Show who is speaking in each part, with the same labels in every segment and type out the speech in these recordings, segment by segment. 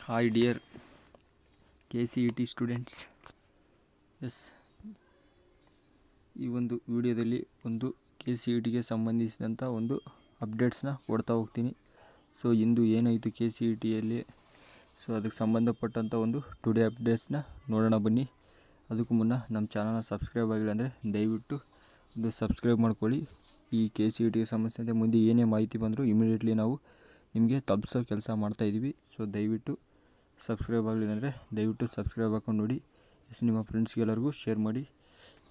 Speaker 1: Hi dear KCET students. Yes, ಈ ಒಂದು ವಿಡಿಯೋದಲ್ಲಿ ಒಂದು KCETಗೆ ಸಂಬಂಧಿಸಿದಂಥ ಒಂದು ಅಪ್ಡೇಟ್ಸ್ನ ಕೊಡ್ತಾ ಹೋಗ್ತೀನಿ. ಸೊ ಇಂದು ಏನಾಯಿತು KCETಯಲ್ಲಿ, ಸೊ ಅದಕ್ಕೆ ಸಂಬಂಧಪಟ್ಟಂಥ ಒಂದು ಟುಡೇ ಅಪ್ಡೇಟ್ಸ್ನ ನೋಡೋಣ ಬನ್ನಿ. ಅದಕ್ಕೂ ಮುನ್ನ ನಮ್ಮ ಚಾನಲ್ನ ಸಬ್ಸ್ಕ್ರೈಬ್ ಆಗಿಲ್ಲ ಅಂದರೆ ದಯವಿಟ್ಟು ಒಂದು ಸಬ್ಸ್ಕ್ರೈಬ್ ಮಾಡ್ಕೊಳ್ಳಿ. ಈ KCETಗೆ ಸಂಬಂಧಿಸಿದಂತೆ ಮುಂದೆ ಏನೇ ಮಾಹಿತಿ ಬಂದರೂ ಇಮಿಡಿಯೇಟ್ಲಿ ನಾವು ನಿಮಗೆ ತಲುಪಿಸೋ ಕೆಲಸ ಮಾಡ್ತಾಯಿದ್ದೀವಿ. ಸೊ ದಯವಿಟ್ಟು ಸಬ್ಸ್ಕ್ರೈಬ್ ಆಗಲಿಲ್ಲ ಅಂದರೆ ದಯವಿಟ್ಟು ಸಬ್ಸ್ಕ್ರೈಬ್ ಹಾಕೊಂಡು ನೋಡಿ. ಎಸ್, ನಿಮ್ಮ ಫ್ರೆಂಡ್ಸ್ಗೆಲ್ಲರಿಗೂ ಶೇರ್ ಮಾಡಿ.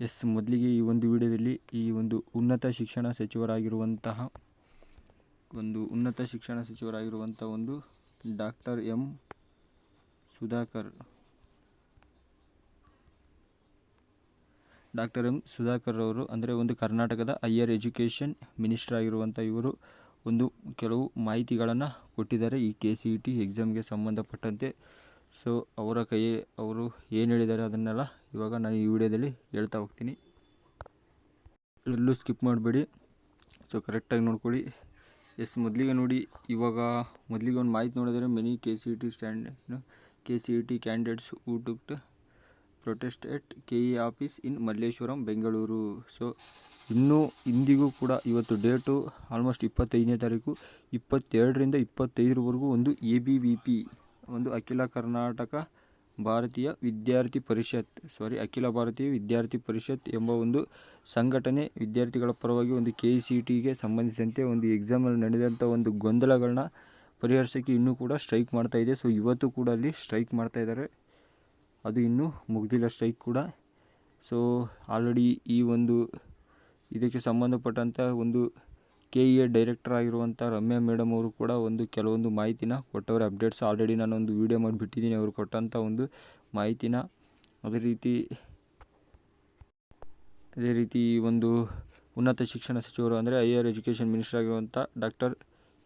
Speaker 1: ಎಸ್, ಮೊದಲಿಗೆ ಈ ಒಂದು ವಿಡಿಯೋದಲ್ಲಿ ಈ ಒಂದು ಉನ್ನತ ಶಿಕ್ಷಣ ಸಚಿವರಾಗಿರುವಂಥ ಒಂದು ಡಾಕ್ಟರ್ ಎಂ ಸುಧಾಕರ್ ಅವರು ಅಂದರೆ ಒಂದು ಕರ್ನಾಟಕದ ಹೈಯರ್ ಎಜುಕೇಷನ್ ಮಿನಿಸ್ಟರ್ ಆಗಿರುವಂಥ ಇವರು ಒಂದು ಕೆಲವು ಮಾಹಿತಿಗಳನ್ನು ಕೊಟ್ಟಿದ್ದಾರೆ ಈ KCET ಎಕ್ಸಾಮ್ಗೆ ಸಂಬಂಧಪಟ್ಟಂತೆ. ಸೊ ಅವರು ಏನು ಹೇಳಿದ್ದಾರೆ ಅದನ್ನೆಲ್ಲ ಇವಾಗ ನಾನು ಈ ವಿಡಿಯೋದಲ್ಲಿ ಹೇಳ್ತಾ ಹೋಗ್ತೀನಿ. ಎಲ್ಲೂ ಸ್ಕಿಪ್ ಮಾಡಬೇಡಿ, ಸೊ ಕರೆಕ್ಟಾಗಿ ನೋಡ್ಕೊಳ್ಳಿ. ಎಸ್, ಮೊದಲಿಗೆ ನೋಡಿ, ಮೊದಲಿಗೆ ಒಂದು ಮಾಹಿತಿ ನೋಡಿದರೆ many KCET candidates who took protest at KE office in Malleshwaram, Bengaluru. So ಇನ್ನೂ ಇಂದಿಗೂ ಕೂಡ ಇವತ್ತು ಡೇಟು ಆಲ್ಮೋಸ್ಟ್ 25ನೇ ತಾರೀಕು, 22ರಿಂದ 25ರವರೆಗೂ ಒಂದು ABVP ಒಂದು ಅಖಿಲ ಭಾರತೀಯ ವಿದ್ಯಾರ್ಥಿ ಪರಿಷತ್ ಎಂಬ ಒಂದು ಸಂಘಟನೆ ವಿದ್ಯಾರ್ಥಿಗಳ ಪರವಾಗಿ ಒಂದು KCETಗೆ ಸಂಬಂಧಿಸಿದಂತೆ ಒಂದು ಎಕ್ಸಾಮಲ್ಲಿ ನಡೆದಂಥ ಒಂದು ಗೊಂದಲಗಳನ್ನ ಪರಿಹರಿಸೋಕ್ಕೆ ಇನ್ನೂ ಕೂಡ ಸ್ಟ್ರೈಕ್ ಮಾಡ್ತಾ ಇದೆ. ಸೊ ಇವತ್ತು ಕೂಡ ಅಲ್ಲಿ ಸ್ಟ್ರೈಕ್ ಮಾಡ್ತಾ ಇದ್ದಾರೆ, ಅದು ಇನ್ನೂ ಮುಗ್ದಿಲ್ಲ ಸ್ಟ್ರೈಕ್ ಕೂಡ. ಸೊ ಆಲ್ರೆಡಿ ಈ ಒಂದು ಇದಕ್ಕೆ ಸಂಬಂಧಪಟ್ಟಂಥ ಒಂದು KEA ಡೈರೆಕ್ಟರ್ ಆಗಿರುವಂಥ ರಮ್ಯಾ ಮೇಡಮ್ ಅವರು ಕೂಡ ಕೆಲವೊಂದು ಮಾಹಿತಿನ ಕೊಟ್ಟವ್ರೆ. ಅಪ್ಡೇಟ್ಸ್ ಆಲ್ರೆಡಿ ನಾನು ಒಂದು ವಿಡಿಯೋ ಮಾಡಿಬಿಟ್ಟಿದ್ದೀನಿ ಅವರು ಕೊಟ್ಟಂಥ ಒಂದು ಮಾಹಿತಿನ. ಅದೇ ರೀತಿ ಒಂದು ಉನ್ನತ ಶಿಕ್ಷಣ ಸಚಿವರು ಅಂದರೆ ಹೈಯರ್ ಎಜುಕೇಷನ್ ಮಿನಿಸ್ಟರ್ ಆಗಿರುವಂಥ ಡಾಕ್ಟರ್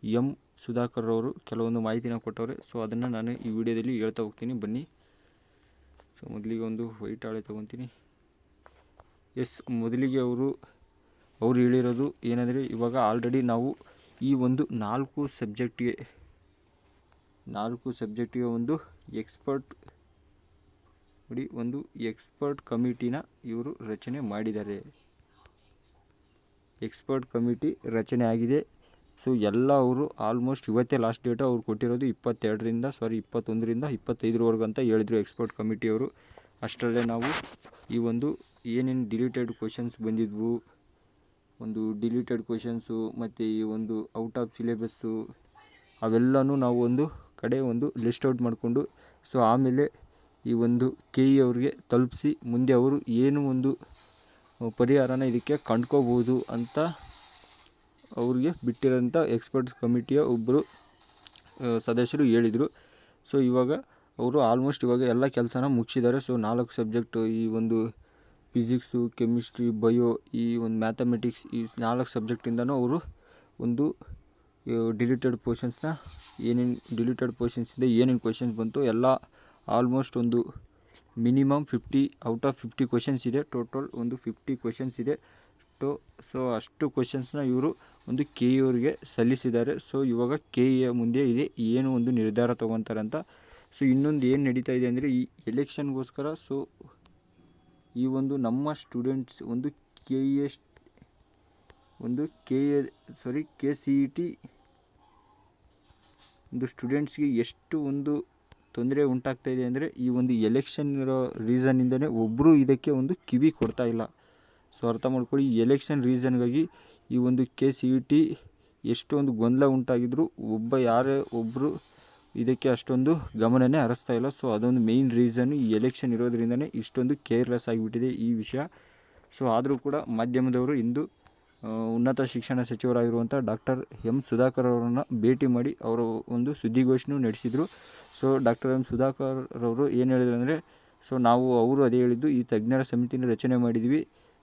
Speaker 1: ಎಂ ಸುಧಾಕರ್ ಅವರು ಕೆಲವೊಂದು ಮಾಹಿತಿನ ಕೊಟ್ಟವ್ರೆ. ಸೊ ಅದನ್ನು ನಾನು ಈ ವಿಡಿಯೋದಲ್ಲಿ ಹೇಳ್ತಾ ಹೋಗ್ತೀನಿ ಬನ್ನಿ. ಸೊ ಮೊದಲಿಗೆ ಒಂದು ವೈಟ್ ಹಾಳೆ ತೊಗೊತೀನಿ. ಎಸ್, ಮೊದಲಿಗೆ ಅವರು ಹೇಳಿರೋದು ಏನಂದರೆ, ಇವಾಗ ಆಲ್ರೆಡಿ ನಾವು ಈ ಒಂದು 4 ಸಬ್ಜೆಕ್ಟಿಗೆ ಒಂದು ಎಕ್ಸ್ಪರ್ಟ್ ಕಮಿಟಿನ ಇವರು ರಚನೆ ಮಾಡಿದ್ದಾರೆ. ಎಕ್ಸ್ಪರ್ಟ್ ಕಮಿಟಿ ರಚನೆ ಆಗಿದೆ. ಸೊ ಎಲ್ಲ ಅವರು ಆಲ್ಮೋಸ್ಟ್ ಇವತ್ತೇ ಲಾಸ್ಟ್ ಡೇಟು ಅವ್ರು ಕೊಟ್ಟಿರೋದು 21ರಿಂದ 25ರವರೆಗೂ ಅಂತ ಹೇಳಿದ್ರು ಎಕ್ಸ್ಪರ್ಟ್ ಕಮಿಟಿಯವರು. ಅಷ್ಟರಲ್ಲೇ ನಾವು ಈ ಒಂದು ಏನೇನು ಡಿಲೀಟೆಡ್ ಕ್ವಶನ್ಸ್ ಬಂದಿದ್ವು, ಒಂದು ಡಿಲೀಟೆಡ್ ಕ್ವಶನ್ಸು ಮತ್ತು ಈ ಒಂದು ಔಟ್ ಆಫ್ ಸಿಲೆಬಸ್ಸು ಅವೆಲ್ಲನೂ ನಾವು ಒಂದು ಕಡೆ ಒಂದು ಲಿಸ್ಟ್ ಔಟ್ ಮಾಡಿಕೊಂಡು, ಸೊ ಆಮೇಲೆ ಈ ಒಂದು KE ಅವ್ರಿಗೆ ತಲುಪಿಸಿ ಮುಂದೆ ಅವರು ಏನು ಒಂದು ಪರಿಹಾರನ ಇದಕ್ಕೆ ಕಂಡ್ಕೋಬೋದು ಅಂತ ಅವ್ರಿಗೆ ಬಿಟ್ಟಿರೋಂಥ ಎಕ್ಸ್ಪರ್ಟ್ ಕಮಿಟಿಯ ಒಬ್ಬರು ಸದಸ್ಯರು ಹೇಳಿದರು. ಸೊ ಇವಾಗ ಅವರು ಆಲ್ಮೋಸ್ಟ್ ಇವಾಗ ಎಲ್ಲ ಕೆಲಸನ ಮುಗಿಸಿದ್ದಾರೆ. ಸೊ 4 ಸಬ್ಜೆಕ್ಟು, ಈ ಒಂದು ಫಿಸಿಕ್ಸು, ಕೆಮಿಸ್ಟ್ರಿ, ಬಯೋ, ಈ ಒಂದು ಮ್ಯಾಥಮೆಟಿಕ್ಸ್, ಈ 4 ಸಬ್ಜೆಕ್ಟಿಂದನೂ ಅವರು ಒಂದು ಡಿಲೀಟೆಡ್ ಪೋರ್ಷನ್ಸ್ನ ಏನೇನು ಕ್ವಶನ್ಸ್ ಬಂತು ಎಲ್ಲ ಆಲ್ಮೋಸ್ಟ್ ಒಂದು ಮಿನಿಮಮ್ 50 ಔಟ್ ಆಫ್ 50 ಕ್ವಶನ್ಸ್ ಇದೆ. ಟೋಟಲ್ ಒಂದು 50 ಕ್ವಶನ್ಸ್ ಇದೆ. ಸೊ ಅಷ್ಟು ಕ್ವಶನ್ಸ್ನ ಇವರು ಒಂದು KE ಅವ್ರಿಗೆ ಸಲ್ಲಿಸಿದ್ದಾರೆ. ಸೊ ಇವಾಗ KE ಮುಂದೆ ಇದೆ ಏನು ಒಂದು ನಿರ್ಧಾರ ತೊಗೊತಾರೆ ಅಂತ. ಸೊ ಇನ್ನೊಂದು ಏನು ನಡೀತಾ ಇದೆ ಅಂದರೆ, ಈ ಎಲೆಕ್ಷನ್ಗೋಸ್ಕರ ಸೊ ಈ ಒಂದು ನಮ್ಮ ಸ್ಟೂಡೆಂಟ್ಸ್ ಒಂದು KCET ಒಂದು ಸ್ಟೂಡೆಂಟ್ಸ್ಗೆ ಎಷ್ಟು ಒಂದು ತೊಂದರೆ ಉಂಟಾಗ್ತಾ ಇದೆ ಅಂದರೆ, ಈ ಒಂದು ಎಲೆಕ್ಷನ್ ಇರೋ ರೀಸನ್ನಿಂದನೇ ಒಬ್ಬರು ಇದಕ್ಕೆ ಒಂದು ಕಿವಿ ಕೊಡ್ತಾ ಇಲ್ಲ. ಸೊ ಅರ್ಥ ಮಾಡ್ಕೊಳ್ಳಿ, ಈ ಎಲೆಕ್ಷನ್ ರೀಸನ್ಗಾಗಿ ಈ ಒಂದು KCET ಎಷ್ಟೊಂದು ಗೊಂದಲ ಉಂಟಾಗಿದ್ರು ಒಬ್ಬರು ಇದಕ್ಕೆ ಅಷ್ಟೊಂದು ಗಮನನೇ ಹರಿಸ್ತಾ ಇಲ್ಲ. ಸೊ ಅದೊಂದು ಮೇಯ್ನ್ ರೀಸನ್, ಈ ಎಲೆಕ್ಷನ್ ಇರೋದ್ರಿಂದನೇ ಇಷ್ಟೊಂದು ಕೇರ್ಲೆಸ್ ಆಗಿಬಿಟ್ಟಿದೆ ಈ ವಿಷಯ. ಸೊ ಆದರೂ ಕೂಡ ಮಾಧ್ಯಮದವರು ಇಂದು ಉನ್ನತ ಶಿಕ್ಷಣ ಸಚಿವರಾಗಿರುವಂಥ ಡಾಕ್ಟರ್ ಎಂ ಸುಧಾಕರ್ ಅವರನ್ನು ಭೇಟಿ ಮಾಡಿ ಅವರು ಒಂದು ಸುದ್ದಿಗೋಷ್ಠಿನೂ ನಡೆಸಿದರು. ಸೊ ಡಾಕ್ಟರ್ ಎಂ ಸುಧಾಕರ್ ಅವರು ಏನು ಹೇಳಿದ್ರು ಅಂದರೆ, ಸೊ ಅವರು ಅದೇ ಹೇಳಿದ್ದು, ಈ ತಜ್ಞರ ಸಮಿತಿನ ರಚನೆ ಮಾಡಿದ್ವಿ,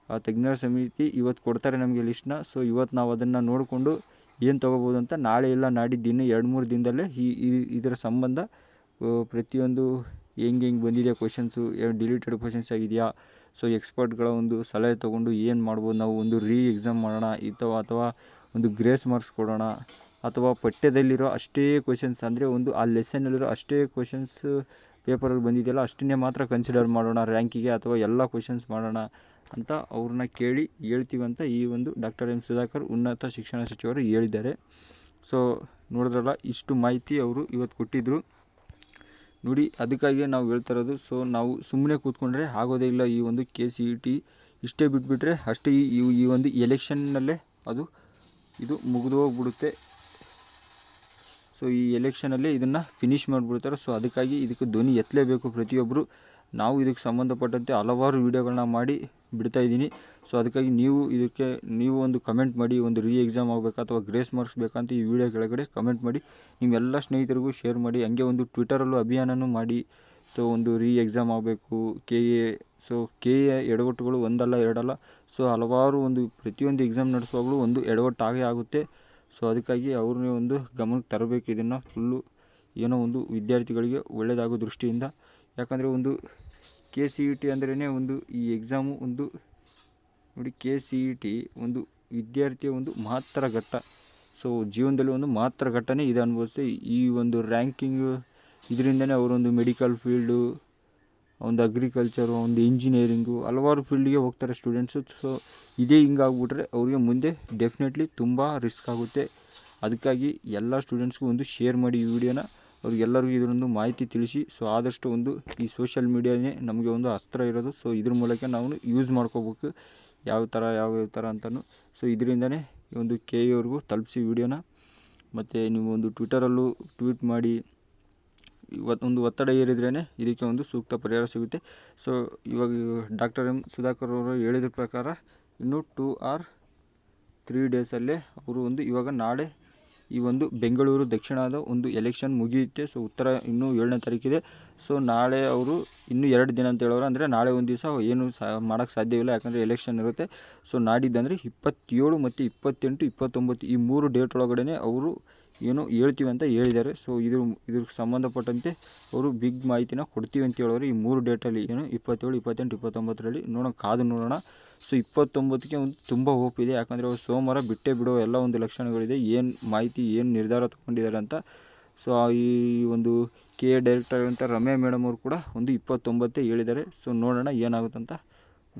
Speaker 1: ಆ ತಜ್ಞರ ಸಮಿತಿ ಇವತ್ತು ಕೊಡ್ತಾರೆ ನಮಗೆ ಲಿಸ್ಟ್ನ. ಸೊ ಇವತ್ತು ನಾವು ಅದನ್ನು ನೋಡಿಕೊಂಡು ಏನು ತೊಗೋಬೋದು ಅಂತ ನಾಳೆ ಇಲ್ಲ ನಾಡಿದ್ದು ಇನ್ನೂ 2-3 ದಿನದಲ್ಲೇ ಇದರ ಸಂಬಂಧ ಪ್ರತಿಯೊಂದು ಹೆಂಗೆ ಬಂದಿದೆ ಕ್ವಶನ್ಸು, ಡಿಲೀಟೆಡ್ ಕ್ವಶನ್ಸ್ ಆಗಿದೆಯಾ, ಸೊ ಎಕ್ಸ್ಪರ್ಟ್ಗಳ ಒಂದು ಸಲಹೆ ತೊಗೊಂಡು ಏನು ಮಾಡ್ಬೋದು, ನಾವು ಒಂದು ಎಕ್ಸಾಮ್ ಮಾಡೋಣ ಅಥವಾ ಒಂದು ಗ್ರೇಸ್ ಮಾರ್ಕ್ಸ್ ಕೊಡೋಣ, ಅಥವಾ ಪಠ್ಯದಲ್ಲಿರೋ ಅಷ್ಟೇ ಕ್ವೆಶನ್ಸ್ ಅಂದರೆ ಒಂದು ಆ ಲೆಸನ್ನಲ್ಲಿರೋ ಅಷ್ಟೇ ಕ್ವೆಶನ್ಸ್ ಪೇಪರಲ್ಲಿ ಬಂದಿದೆಯಲ್ಲ ಅಷ್ಟನ್ನೇ ಮಾತ್ರ ಕನ್ಸಿಡರ್ ಮಾಡೋಣ ರ್ಯಾಂಕಿಗೆ, ಅಥವಾ ಎಲ್ಲ ಕ್ವೆಶನ್ಸ್ ಮಾಡೋಣ ಅಂತ ಅವ್ರನ್ನ ಕೇಳಿ ಹೇಳ್ತೀವಂತ ಈ ಒಂದು ಡಾಕ್ಟರ್ ಎಂ ಸುಧಾಕರ್ ಉನ್ನತ ಶಿಕ್ಷಣ ಸಚಿವರು ಹೇಳಿದ್ದಾರೆ. ಸೊ ನೋಡಿದ್ರಲ್ಲ, ಇಷ್ಟು ಮಾಹಿತಿ ಅವರು ಇವತ್ತು ಕೊಟ್ಟಿದ್ದರು ನೋಡಿ. ಅದಕ್ಕಾಗಿ ನಾವು ಹೇಳ್ತಾ ಇರೋದು, ಸೊ ನಾವು ಸುಮ್ಮನೆ ಕೂತ್ಕೊಂಡ್ರೆ ಆಗೋದೇ ಇಲ್ಲ. ಈ ಒಂದು KCET ಇಷ್ಟೇ ಬಿಟ್ಬಿಟ್ರೆ ಅಷ್ಟೇ ಈ ಒಂದು ಎಲೆಕ್ಷನ್ನಲ್ಲೇ ಇದು ಮುಗಿದು ಹೋಗ್ಬಿಡುತ್ತೆ. ಸೊ ಈ ಎಲೆಕ್ಷನಲ್ಲೇ ಇದನ್ನು ಫಿನಿಷ್ ಮಾಡಿಬಿಡ್ತಾರೆ. ಸೊ ಅದಕ್ಕಾಗಿ ಇದಕ್ಕೆ ಧ್ವನಿ ಎತ್ತಲೇಬೇಕು ಪ್ರತಿಯೊಬ್ಬರು. ನಾವು ಇದಕ್ಕೆ ಸಂಬಂಧಪಟ್ಟಂತೆ ಹಲವಾರು ವೀಡಿಯೋಗಳನ್ನ ಮಾಡಿ ಬಿಡ್ತಾಯಿದ್ದೀನಿ. ಸೊ ಅದಕ್ಕಾಗಿ ನೀವು ಒಂದು ಕಮೆಂಟ್ ಮಾಡಿ, ಒಂದು ಎಕ್ಸಾಮ್ ಆಗಬೇಕಾ ಅಥವಾ ಗ್ರೇಸ್ ಮಾರ್ಕ್ಸ್ ಬೇಕಂತ ಈ ವಿಡಿಯೋ ಕೆಳಗಡೆ ಕಮೆಂಟ್ ಮಾಡಿ ನಿಮ್ಮೆಲ್ಲ ಸ್ನೇಹಿತರಿಗೂ ಶೇರ್ ಮಾಡಿ. ಹಂಗೆ ಒಂದು ಟ್ವಿಟರಲ್ಲೂ ಅಭಿಯಾನನೂ ಮಾಡಿ. ಸೊ ಒಂದು ಎಕ್ಸಾಮ್ ಆಗಬೇಕು KA. ಸೊ KA ಎಡವಟ್ಟುಗಳು ಒಂದಲ್ಲ ಎರಡಲ್ಲ, ಸೊ ಹಲವಾರು ಪ್ರತಿಯೊಂದು ಎಕ್ಸಾಮ್ ನಡೆಸುವಾಗಲೂ ಒಂದು ಎಡವಟ್ಟಾಗೇ ಆಗುತ್ತೆ. ಸೊ ಅದಕ್ಕಾಗಿ ಅವ್ರನ್ನೇ ಒಂದು ಗಮನಕ್ಕೆ ತರಬೇಕು ಇದನ್ನು ಫುಲ್ಲು, ಏನೋ ಒಂದು ವಿದ್ಯಾರ್ಥಿಗಳಿಗೆ ಒಳ್ಳೆಯದಾಗೋ ದೃಷ್ಟಿಯಿಂದ. ಯಾಕಂದರೆ ಒಂದು KCET ಅಂದ್ರೇ ಈ ಎಕ್ಸಾಮು ನೋಡಿ, KCET ಒಂದು ವಿದ್ಯಾರ್ಥಿಯ ಒಂದು ಮಹತ್ತರ ಘಟ್ಟ. ಸೊ ಜೀವನದಲ್ಲಿ ಒಂದು ಮಹತ್ತರ ಘಟ್ಟನೇ ಇದು ಅನುಭವಿಸುತ್ತೆ. ಈ ಒಂದು ರ್ಯಾಂಕಿಂಗ್ ಇದರಿಂದನೇ ಅವರೊಂದು ಮೆಡಿಕಲ್ ಫೀಲ್ಡು, ಒಂದು ಅಗ್ರಿಕಲ್ಚರು, ಒಂದು ಇಂಜಿನಿಯರಿಂಗು, ಹಲವಾರು ಫೀಲ್ಡಿಗೆ ಹೋಗ್ತಾರೆ ಸ್ಟೂಡೆಂಟ್ಸು. ಸೊ ಇದೇ ಹಿಂಗಾಗ್ಬಿಟ್ರೆ ಅವ್ರಿಗೆ ಮುಂದೆ ಡೆಫಿನೆಟ್ಲಿ ತುಂಬ ರಿಸ್ಕ್ ಆಗುತ್ತೆ. ಅದಕ್ಕಾಗಿ ಎಲ್ಲ ಸ್ಟೂಡೆಂಟ್ಸ್ಗೂ ಒಂದು ಶೇರ್ ಮಾಡಿ ಈ ವಿಡಿಯೋನ, ಅವ್ರಿಗೆಲ್ಲರಿಗೂ ಇದರೊಂದು ಮಾಹಿತಿ ತಿಳಿಸಿ. ಸೊ ಆದಷ್ಟು ಈ ಸೋಷಿಯಲ್ ಮೀಡಿಯಾನೇ ನಮಗೆ ಒಂದು ಅಸ್ತ್ರ ಇರೋದು. ಸೊ ಇದ್ರ ಮೂಲಕ ನಾವು ಯೂಸ್ ಮಾಡ್ಕೋಬೇಕು ಯಾವ ಥರ ಅಂತಲೂ. ಸೊ ಇದರಿಂದನೇ ಒಂದು KA ಅವ್ರಿಗೂ ತಲುಪಿಸಿ ವಿಡಿಯೋನ. ಮತ್ತು ನೀವು ಒಂದು ಟ್ವಿಟರಲ್ಲೂ ಟ್ವೀಟ್ ಮಾಡಿ. ಒಂದು ಒತ್ತಡ ಏರಿದ್ರೇ ಇದಕ್ಕೆ ಒಂದು ಸೂಕ್ತ ಪರಿಹಾರ ಸಿಗುತ್ತೆ. ಸೊ ಇವಾಗ ಡಾಕ್ಟರ್ ಎಂ ಸುಧಾಕರ್ ಅವರು ಹೇಳಿದ ಪ್ರಕಾರ ಇನ್ನೂ 2 or 3 ಡೇಸಲ್ಲೇ ಅವರು ಇವಾಗ ನಾಳೆ ಈ ಒಂದು ಬೆಂಗಳೂರು ದಕ್ಷಿಣದ ಒಂದು ಎಲೆಕ್ಷನ್ ಮುಗಿಯುತ್ತೆ. ಸೊ ಉತ್ತರ ಇನ್ನೂ 7ನೇ ತಾರೀಕಿದೆ. ಸೊ ನಾಳೆ ಅವರು ಇನ್ನೂ 2 ದಿನ ಅಂತ ಹೇಳೋರು, ಅಂದರೆ ನಾಳೆ ಒಂದು ದಿವಸ ಏನು ಮಾಡೋಕ್ಕೆ ಸಾಧ್ಯವಿಲ್ಲ, ಯಾಕಂದರೆ ಎಲೆಕ್ಷನ್ ಇರುತ್ತೆ. ಸೊ ನಾಡಿದ್ದಂದರೆ 27 ಮತ್ತು 28, 29 ಈ 3 ಡೇಟ್ ಒಳಗಡೆ ಅವರು ಏನೋ ಹೇಳ್ತೀವಿ ಅಂತ ಹೇಳಿದ್ದಾರೆ. ಸೊ ಇದ್ರಿಗೆ ಸಂಬಂಧಪಟ್ಟಂತೆ ಅವರು ಬಿಗ್ ಮಾಹಿತಿನ ಕೊಡ್ತೀವಿ ಅಂತ ಹೇಳೋರು. ಈ 3 ಡೇಟಲ್ಲಿ ಏನು 27, 28, 29ರಲ್ಲಿ ಕಾದು ನೋಡೋಣ. ಸೊ 29ಕ್ಕೆ ತುಂಬ ಹೋಪ್ ಇದೆ, ಯಾಕಂದರೆ ಅವರು ಸೋಮವಾರ ಬಿಡೋ ಎಲ್ಲ ಒಂದು ಲಕ್ಷಣಗಳಿದೆ, ಏನು ಮಾಹಿತಿ ಏನು ನಿರ್ಧಾರ ತೊಗೊಂಡಿದ್ದಾರೆ ಅಂತ. ಸೊ ಈ ಒಂದು KA ಡೈರೆಕ್ಟರ್ ಅಂತ ರಮ್ಯಾ ಮೇಡಮ್ ಅವರು ಕೂಡ 29 ಹೇಳಿದ್ದಾರೆ. ಸೊ ನೋಡೋಣ ಏನಾಗುತ್ತಂತ.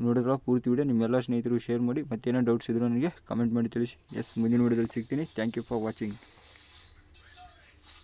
Speaker 1: ನೋಡಿದ್ರೆ ಪೂರ್ತಿ ವಿಡಿಯೋ ನಿಮ್ಮೆಲ್ಲ ಸ್ನೇಹಿತರು ಶೇರ್ ಮಾಡಿ. ಮತ್ತೇನೋ ಡೌಟ್ಸ್ ಇದ್ರೂ ನನಗೆ ಕಮೆಂಟ್ ಮಾಡಿ ತಿಳಿಸಿ. ಮುಂದಿನ ವಿಡಿಯೋದಲ್ಲಿ ಸಿಗ್ತೀನಿ. Thank you for watching.